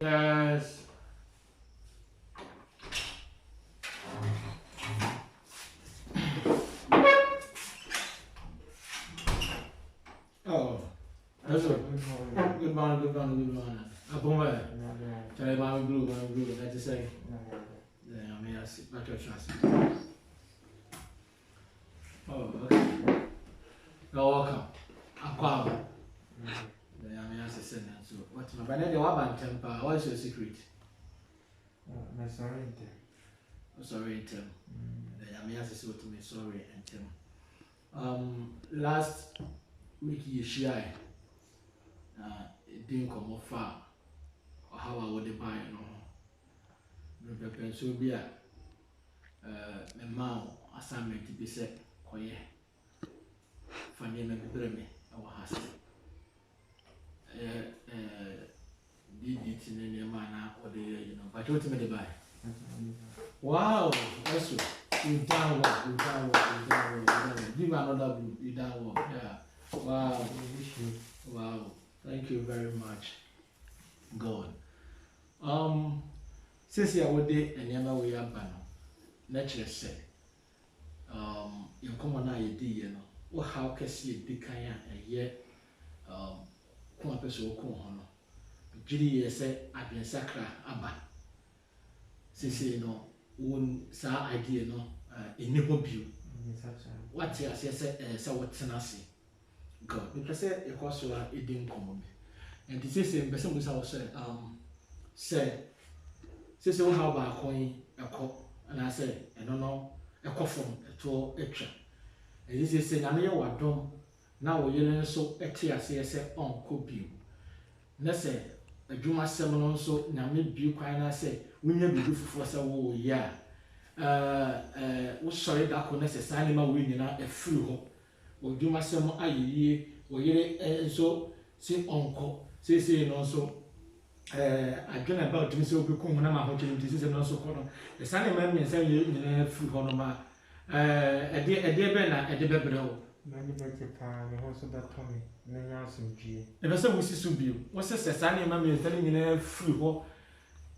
Yes. Oh, that's it. Good morning. Aboma. Tell me blue, that's to say. Yeah, I mean, I see. Back your chance. Oh, okay. You're welcome. Aqua. Yeah, I mean, I say so. What's my brother? The one temper. What's your secret? I'm sorry. Sorry, Tim. I mean, I say what to me. Sorry, and Tim. Last week you share. It didn't come off far. Or how I would buy no. The pencil be a mouth assignment to be set. Koye. Funny me me. Our house. Did it in any manner or the but what me buy? Wow, that's it. You down well. Give another blue, you down well. Yeah. Wow. Thank you very much. God. Since you would day and never we are banner. Naturally say. You come on I did, you know. What how can see the kind a year come person will come on. Judy say I've been sacra abba. Since you know, one sa idea no in new view. What you say, so what's an assay? God, because it was so it didn't come. And this is a person who say, so how about coin a cop? And I say, I don't know, a coffin, a tour, extra. And this is saying, I know what done. Now we learn so a tear say on copy. Nesse a Juma sermon so, now maybe you kind say, we never be for us a whole year. What's sorry that could necessarily win a free hope. Or Juma sermon a year, or ye so say uncle, say no so. I don't about to so become one of my hotel disease and also corner. The Sunday man may say you in a free honor. A dear Benna at the Bebel. Many better time, also that Tommy, many awesome G. If I say we see Subu, what's the Sunday mammy is telling in a free hole?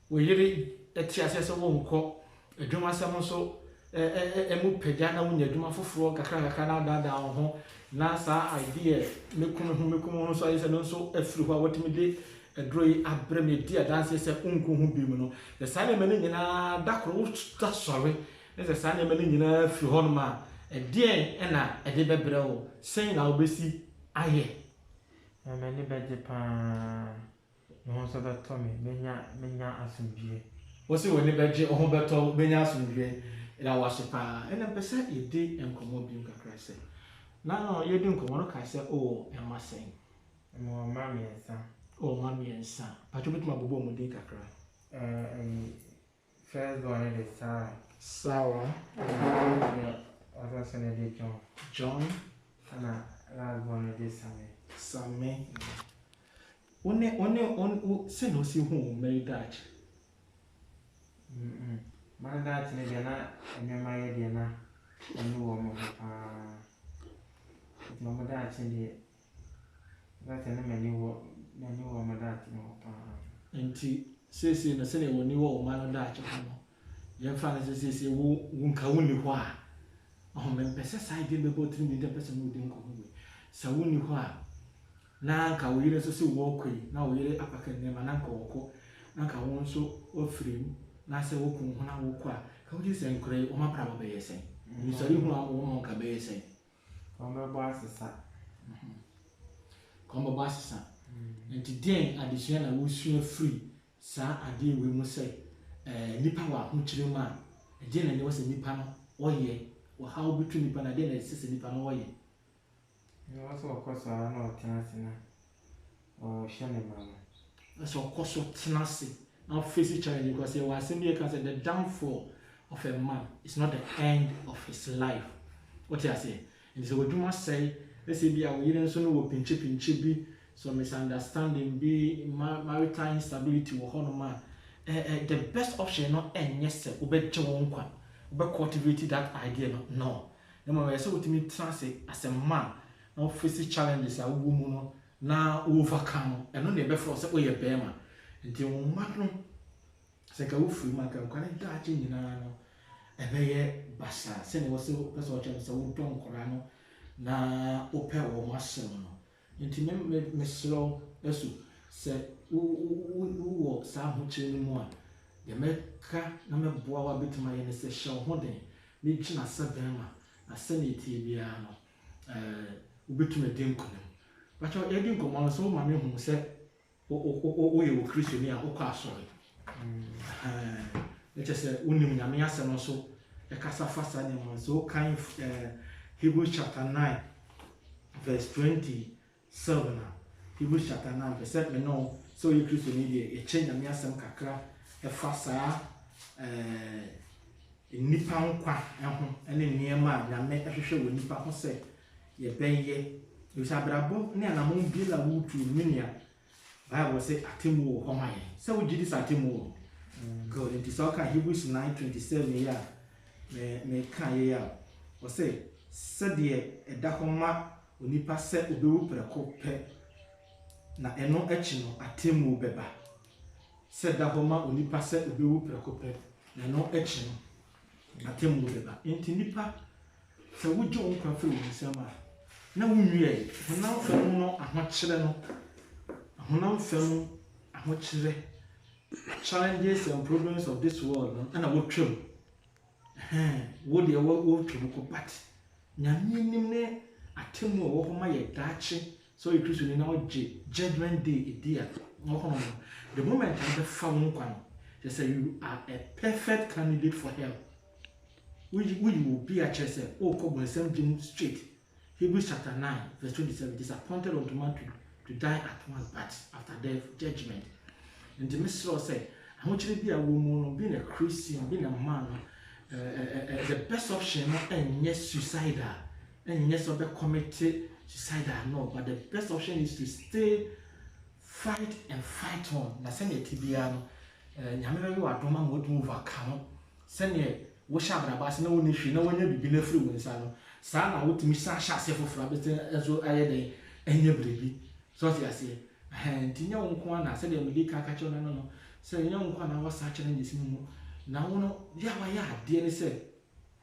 We hear a TSS won't call a Juma sermon so a move pejana when you do my for Kakana down home. Nasa idea, make come so I said also a free what me did. A dray abreme dear dances a uncle who be no. The Sunday man in a dark road, that's sorry. There's a Sunday man in a few honma. A dear Anna, a debebro, saying I'll be see. I hear. And many better pan. No so that Tommy, many awesome G. Was it when the bedje or Humberto, Benyas and Gray, and I was a pa, and then percent you did and commode you can say. Now you don't come on, I say, oh, and my saying. More mammy and son. Oh, mommy and son. But you put my bobo mudika cry. First born is Sarah. Sarah. Other son is John. John. And last born is Sammy. One say no see who made that. My dad's in Diana and my Diana. And you woman. No, dad's in the. That's an many woman that no. And say in the city when you were man that. Your father says, won't only why. Oh, my best idea about 3 million person who didn't come away. So when you are Nanka, we also walk now we are up a name and uncle. Nanka won't so free. Nasa walking when I walk. How do you say, Cray, or my probably saying? You saw you won't come away saying. Come boss is that. Come boss, and today at the Siena will swim free. Sir, I deal we must say. Nipawa, which man, a dinner there was a nipano, or ye, or how between Nipan and dinner is a nipano, or ye. You also, of course, are not tenacity or Shannon. That's of course so tenacity. Now face each other because they were simply considered the downfall of a man. It's not the end of his life. What I say? And so what you must say, let's say, be a willing son will pinch be some misunderstanding, be maritime instability or honor. The best option not end yes sir ube chewonka ube cultivate that idea no no matter so what me translate as a man now face challenges a woman na overcome and no never for say we bear man nti wo mma no sɛ ka wo firi mu aka nkwa ne daakye nyinaa no ɛbɛyɛ basa sɛ ne wɔsɛ pɛsɛ ɔkyɛ sɛ wo dɔ nkora no na wopɛ wɔ asɛm no nti me serɛ ɛso sɛ wowɔ saa ahokyerɛ no mu a deɛ mɛka na mɛboa wo abɛtumi ayɛ ne sɛ hyɛ wo ho den na gyina sɛ bɛrima na sɛne ɛtie biara no wobɛtumi adi nkɔmmɔ bakyɛ yɛdi nkɔmmɔ no sɛ woma me hu sɛ woyɛ wɔ kristoni a wokɔ asɔre ɛkyɛ sɛ wonim nyame asɛm no so ɛkasa fa saa nneɛma sɛ wokan Hebrews chapter 9 verse 27 a Hebrews chapter 9 pɛ sɛ me no sɛ woyɛ kristoni deɛ yɛkyɛ nyame asɛm kakra ɛfa saa nipa nkwa ho ne nneɛma a nyame ɛhwehwɛ wɔ nipa ho sɛ yɛbɛyɛ ɛsɛ abrabɔ ne anamɔ bi la wotu menua Bible sɛ atemu wɔ hɔ ma yɛ sɛ wogye di sɛ atemu wɔ God nti sɛ woka Hebrews 9:27 yɛ a meka yɛ a ɔsɛ sɛdeɛ ɛda hɔ ma onipa sɛ obɛwu prɛko pɛ na ɛno akyi no atemu bɛba sɛ da hɔ ma onipa sɛ obɛwu prɛko pɛ na ɛno akyi no atemu bɛba nti nipa sɛ wogye wo nkwa firi wo nsɛm a na wonwie honam fam no ahokyerɛ no honam fam ahokyerɛ challenges and problems of this world no ana wotwam wo deɛ wotwam ko but nyame nim ne atemu a wɔhɔ ma yɛ daakye so yɛ kristo ni na wogye judgment day edi a wɔhɔ no the moment a bɛfa wo nkwa no kyerɛ sɛ you are a perfect candidate for hell woyi will be a kyerɛ sɛ wokɔ bɔnsɛm gyem straight Hebrews chapter 9 verse 27 it is appointed unto man to die at once but after death judgment and the message say ahokyere bi a wo mu no being a Christian being a man the best option no ɛnyɛ suicidal ɛnyɛ sɛ ɔbɛ commit suicidal no but the best option is to stay fight on na sɛnea ɛte biara no nyame bɛyɛ wɔ adom ama wɔde overcome sɛnea wohyɛ abraba ase na wɔne hwee na wɔnyɛ bibi na afiri wo nsa no saa na wotumi sa hyɛ ase foforɔ abɛsɛ ɛso ayɛ dɛn ɛnyɛ biribi so ɔte aseɛ nti nyɛ wo nko a na sɛdeɛ mede ka kyerɛ no no sɛ nyɛ wo nko a na wɔsa kyerɛ no gyesi mu na wo no deɛ wayɛ adeɛ ne sɛ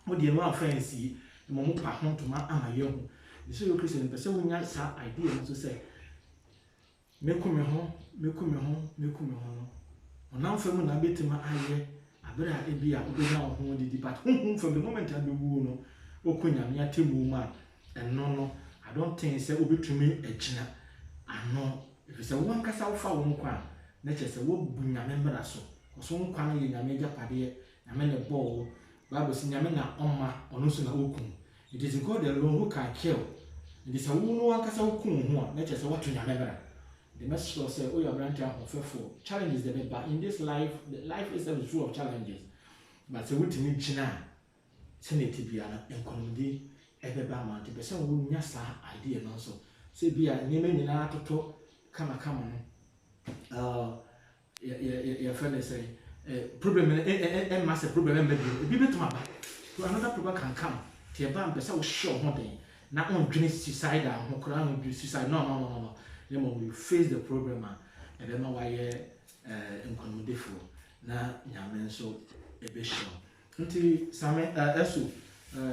wodeɛ no amfa nsie ma mo pa ho ntoma ama yɛhu sɛ yɛ kristo mpɛ sɛ wonya saa idea no so sɛ meku me ho no ɔnam fa mu na bɛtumi ayɛ abere a ebi a wobɛnya wo ho didi but from the moment a bɛwu no wokɔ nyame atemu mu a ɛno no I don't think sɛ wobɛtumi agyina ano ɛfiri sɛ woankasa wofa wo nkwa a na kyerɛ sɛ wobu nyame mmara so ɔso nkwa no yɛ nyame agyapadeɛ nyame ne bɔɔ wo Bible sɛ nyame na ɔma ɔno nso na wokum it is God alone who can kill nti sɛ wo no wankasa wokum ho a na kyerɛ sɛ woato nyame mmara the message was say, oh, your branch for challenges that but in this life, the life is full of challenges. But so what me china senate biana and comedy ever bamant, but some would nyasa idea also. Say be a name in our toto come on. Your friend say problem and massive problem be better to another problem can come. Tia bam, but so sure one day. Not on drink suicide and crown suicide. No. We face the problem and then why in for na nyame nso ebehyo nti same eso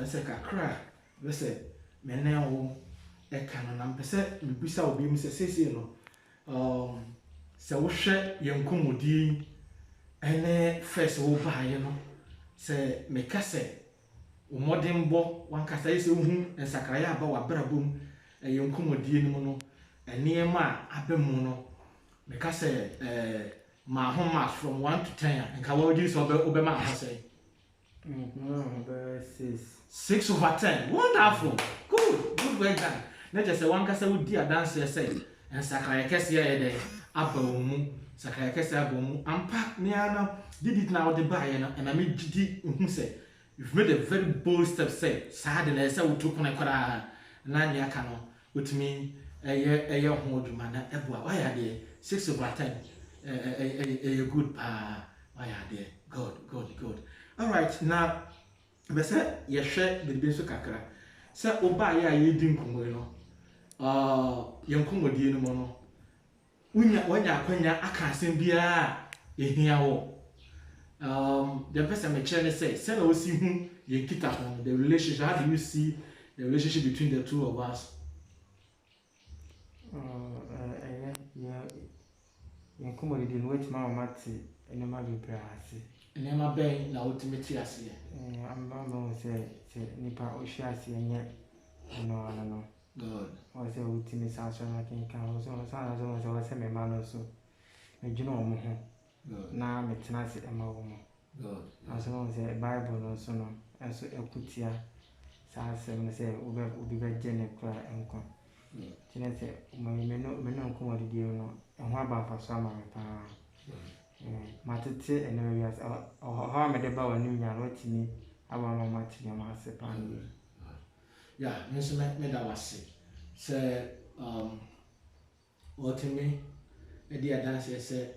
se kakra we se mene wo e kan na mpese mbisa obi mi se sese no se wo hwe yenkomodi ene first wo baaye no se meka se wo modembo wankasa yese wo hu ensakraya aba wa brabom yenkomodi no no nneɛma abemu no meka sɛ ma ho mark from 1 to 10 nka wɔgye sɛ obɛma ho sɛ 6/10 wonderful good work done na kyerɛ sɛ wankasa wodi adanseɛ sɛ nsakraya kɛseɛ yɛ dɛ aba wo mu sakraya kɛseɛ aba wo mu ampa ne ana didi na wɔde baeɛ no ɛna megidi hu sɛ you've made a very bold step sɛ saa de na ɛsɛ wotu kono koraa na ne aka no wotumi ɛyɛ ho adwuma na ɛboa wayɛ adeɛ 6/10 ɛyɛ good pa wayɛ adeɛ good alright na bɛsɛ yɛhwɛ biribi nso kakra sɛ obaayɛ a yɛdi nkɔmmɔ no yɛn nkɔmmɔdie no mu no wanya akwanya aka asem bia ehia wo the person me chere say na o si hu ye kita ho the relationship. How do you see the relationship between the two of us? Yeah, come on, didn't wait my matty and a mother brass. And then my bang na ultimate as I'm going to say, Nipa Oshasi and yet, no. Good. Or say, ultimate house, I can count. So, I was a man also. And you know, now I'm a tenacity and my woman. Good. As long as a Bible no so no, and so a kutia. Sa say, will be very general and come. Tina say, my men come on the deal no, and what about for summer? Matete and never has how made about a new year, what me, our mamma to your master pan. Yeah, Miss me that was sick. Say, what to me, a dear dancer said,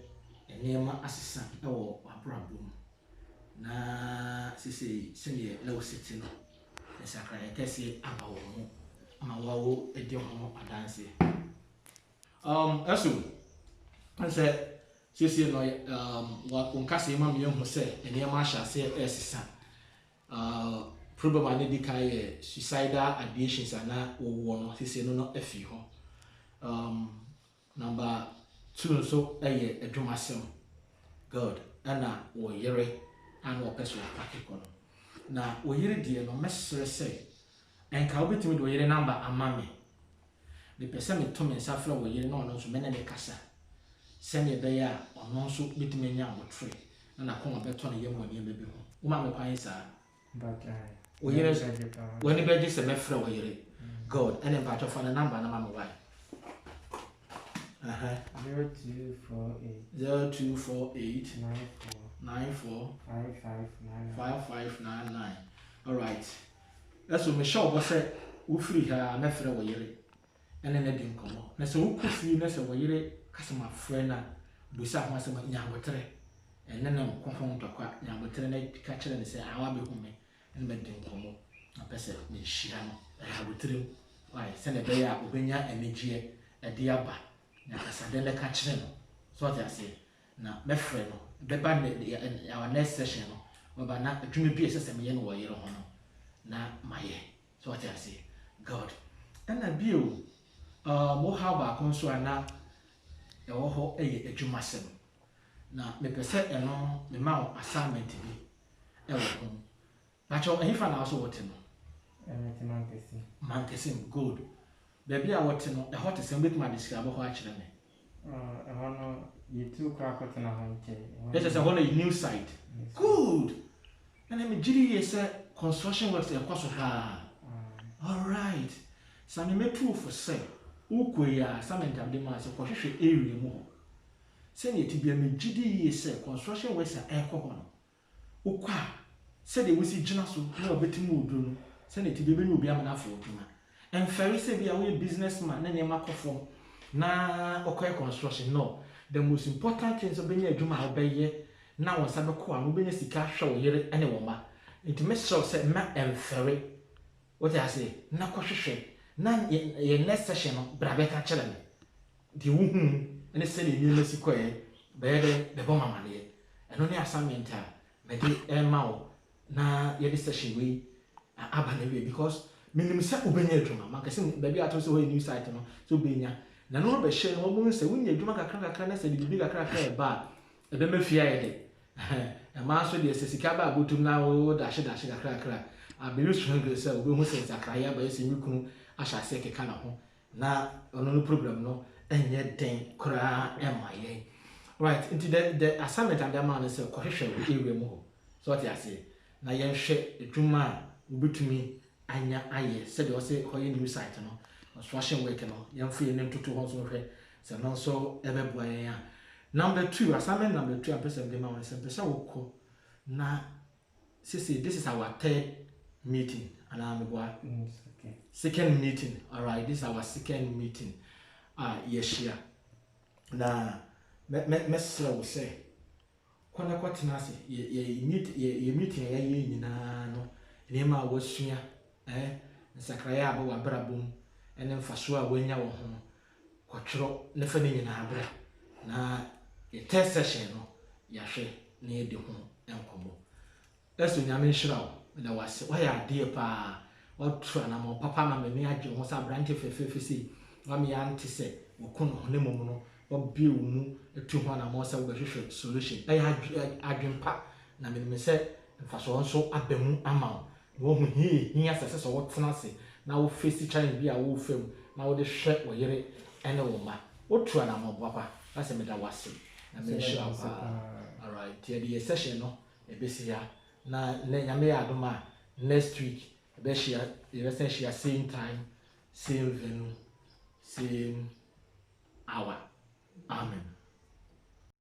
a name assistant or a problem. Na sisi senior low sitting. Yes, I can say about ama wawo edi ho adanse aso anse sisi no wa konkase ma me hu se ene ma hya se esisa problem ani di kai suicidal ideations ana wo no sisi no afi ho number 2 so eye adwumasem god ana wo yere ana wo person akiko no na wo yere die no mesere se enka obetimi do yere number amame the person me to me safra wo yere no no so mena ne kasa sene be ya ono so betimi nya abotre na ko obeto no yemu ne bebe ho wo ma me kwan sa But wo yere when be je se me fra wo yere god ene part of an number na mama why 0248 94 5599. All right. That's what Michelle was say. We free her me frɛ wo yere. Ene na di nkomo. Na se wo kofi na se wo yere customer friend na busa ho asema nyabotre. Ene na nkonfon tokwa nyabotre na ka kire ne se awa be hu me. Ene be di nkomo. Na pese me hia no. Nyabotre. Why? Se ne be ya obenya emegie e di aba. Na kasa de le ka kire no. So what I say. Na me frɛ no. Beba our next session no. Baba na adwuma bi ese se me ye no wo yere ho no. Na maye. So what I say, God. And I bio more how ba konso ana e wo ho eye adwumasem. Na me pese eno me ma wo assignment bi e wo ho. Na cho ehifa na so wote no. Mankesim good. Baby a wote no e hot se mbet ma describe ho a kire me. No you two crack out na honte. This is a whole new site. Good. And I me jiri say construction works e kwaso ha. All right. So me proof for say ukwe assignment am de ma se kohwehwe area mu ho. Se ne ti bia me gidi say construction works e kɔ no. Ukwa se de wosi gina so na obetimu odu no. Se ne ti bia be ni obi amana fo oduma. En ferry say bia we businessman na ne makofo na okoye construction no. The most important thing is obenya adwuma a obeye na won sabe ko an obenya sika hwe wo yere ene wo ma. It makes sure say ma emferry. What I say, na kohwehwe na ye next session no brabe ka kire me di wuhu ene se ne nyema sikoe be de bomba mane eno ne assignment a me de ma wo na ye de session we aba na we because minim se obenya adwuma makase baby ato se ho new site no so obenya na no be hye no mo se wunya adwuma kakra na se de bibi kakra e ba e be mafia ye de e ma so de se sika ba botum na wo dash kakra a be struggle say obi hu se zakraya ba se mikunu ahya se keka na ho na ono no program no enye den kra emaye right into the assignment and the man say kohwehwe area mu ho so what you say na ye hwe adwuma obetumi anya aye se de o se hoye new site no construction work no ye mfu ye nem toto ho so hwe se no so ebeboa ye ya number 2 assignment number 2 person de man say pesa woko na this is our third meeting and okay. Second meeting. All right, this is our second meeting. Yes, yeah. Na mesra will say kwana kwatina se ye meeting ya ye nyina no nema wasua nsakraya aba wabrabom ene mfaso a wanya wo ho kwatwero ne fa ne nyina abra na the third session no yɛahwɛ na yɛdi ho nkɔmmɔ ɛso nyame nhyira wo na wase wayɛ adeɛ paa watu anama papa ma m'ani agye ho sɛ aberante fɛfɛɛfɛ sei wame yɛante sɛ wɔko no hone mmom no wabie wo mu atu ho anama sɛ wobɛhwehwɛ solution ɛyɛ adwempa na menim sɛ mfasoɔ nso aba mu ama wo na wohu hia sɛ sɛ wotena ase na wofɛsi challenge bi a wofam na wode hwɛ wo yere ɛne wo ma wotu anama papa asɛ meda wase na menhyira wo paa alright yɛde yɛ session no ɛbɛsi ha na nyame yɛ adom a next week yɛbɛsan hyia same time same venue same hour amen